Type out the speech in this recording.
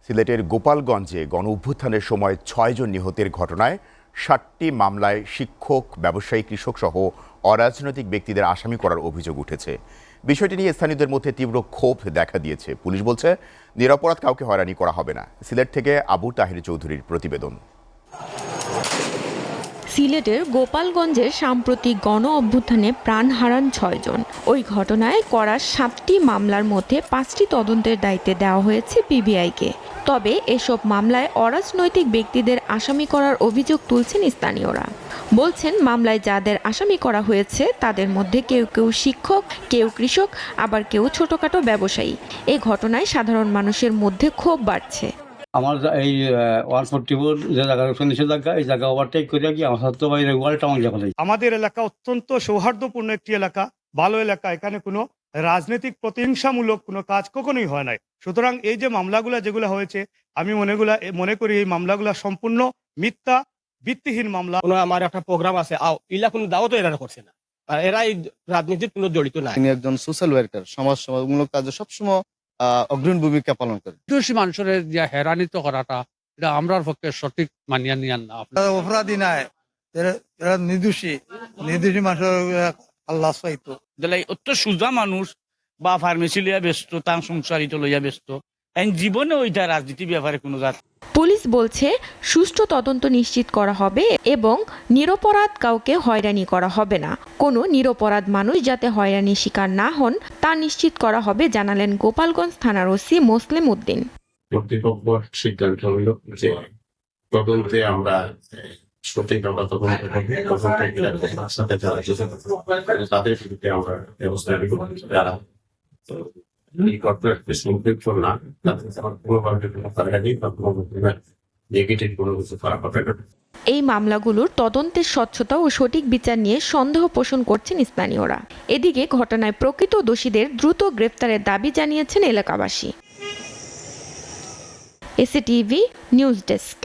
সিলেটের গোপালগঞ্জে গণঅভ্যুত্থানের সময় ৬ জন নিহতের ঘটনায় ৬০টি মামলায় শিক্ষক, ব্যবসায়ী, কৃষক সহ অরাজনৈতিক ব্যক্তিদের আসামি করার অভিযোগ উঠেছে। বিষয়টি নিয়ে স্থানীয়দের মধ্যে তীব্র ক্ষোভ দেখা দিয়েছে। পুলিশ বলছে, নিরপরাধ কাউকে হয়রানি করা হবে না। সিলেট থেকে আবু তাহির চৌধুরীর প্রতিবেদন। সিলেটের গোপালগঞ্জের সাম্প্রতিক গণ অভ্যুত্থানে প্রাণ হারান ৬ জন। ওই ঘটনায় করা ৭টি মামলার মধ্যে ৫টি তদন্তের দায়িত্বে দেওয়া হয়েছে পিবিআইকে। তবে এসব মামলায় অরাজনৈতিক ব্যক্তিদের আসামি করার অভিযোগ তুলছেন স্থানীয়রা। বলছেন, মামলায় যাদের আসামি করা হয়েছে তাদের মধ্যে কেউ কেউ শিক্ষক, কেউ কৃষক, আবার কেউ ছোটখাটো ব্যবসায়ী। এই ঘটনায় সাধারণ মানুষের মধ্যে ক্ষোভ বাড়ছে। আমার এই 144 যে জায়গা নিষেধাজ্ঞা, এই জায়গা ওভারটেক করে গিয়ে আমার সাথে বাইরে ওয়ালটা আমার যাবে। আমাদের এলাকা অত্যন্ত সৌহার্দ্যপূর্ণ একটি এলাকা, ভালো এলাকা। এখানে কোনো রাজনৈতিক প্রতিহিংসামূলক কোনো কাজ কখনোই হয় নাই। সুতরাং এই যে মামলাগুলো যেগুলো হয়েছে, আমি মনে করি এই মামলাগুলো সম্পূর্ণ মিথ্যা, ভিত্তিহীন মামলা। আমার একটা প্রোগ্রাম আছে, ইলা কোনো দাওয়াত এরা করছে না, আর এরা এই রাজনীতির কোনো জড়িত নাই। তিনি একজন সোশ্যাল ওয়ার্কার, সমাজমূলক কাজে সবসময় অগ্রণী ভূমিকা পালন করে। দোষী মানুষের যে হেরানিত করাটা, এটা আমরার পক্ষে সঠিক মানিয়া নিয়ান না। অপরাধী নাই, এরা নির্দোষী মানুষের আল্লাহ চাইতো। অত সুজা মানুষ বা ফার্মেসি লইয়া ব্যস্ত, তার সংসারিত লইয়া ব্যস্ত, জীবনে ওইটা রাজনীতি ব্যাপারে কোনো জাত। পুলিশ বলছে, সুষ্ঠু তদন্ত নিশ্চিত করা হবে এবং নিরপরাধ কাউকে হয়রানি করা হবে না। কোনো নিরপরাধ মানুষ যাতে হয়রানির শিকার না হন তা নিশ্চিত করা হবে, জানালেন গোপালগঞ্জ থানার ওসি মুসলিম উদ্দিন। কর্তৃপক্ষ সিদ্ধান্ত হইল যে তদন্তে আমরা সঠিক আমরা তদন্ত সাথে তাদের বিরুদ্ধে আমরা ব্যবস্থা নিব। যারা এই কর্পোরেট সম্পৃক্ত না, তাদের কোনোভাবে কোনো কারণে বা কোনো নেগেটিভ কোনো কিছু করা হবে না। এই মামলাগুলোর তদন্তের স্বচ্ছতা ও সঠিক বিচার নিয়ে সন্দেহ পোষণ করছেন স্থানীয়রা। এদিকে ঘটনায় প্রকৃত দোষীদের দ্রুত গ্রেফতারের দাবি জানিয়েছেন এলাকাবাসী। এসিটিভি নিউজ ডেস্ক।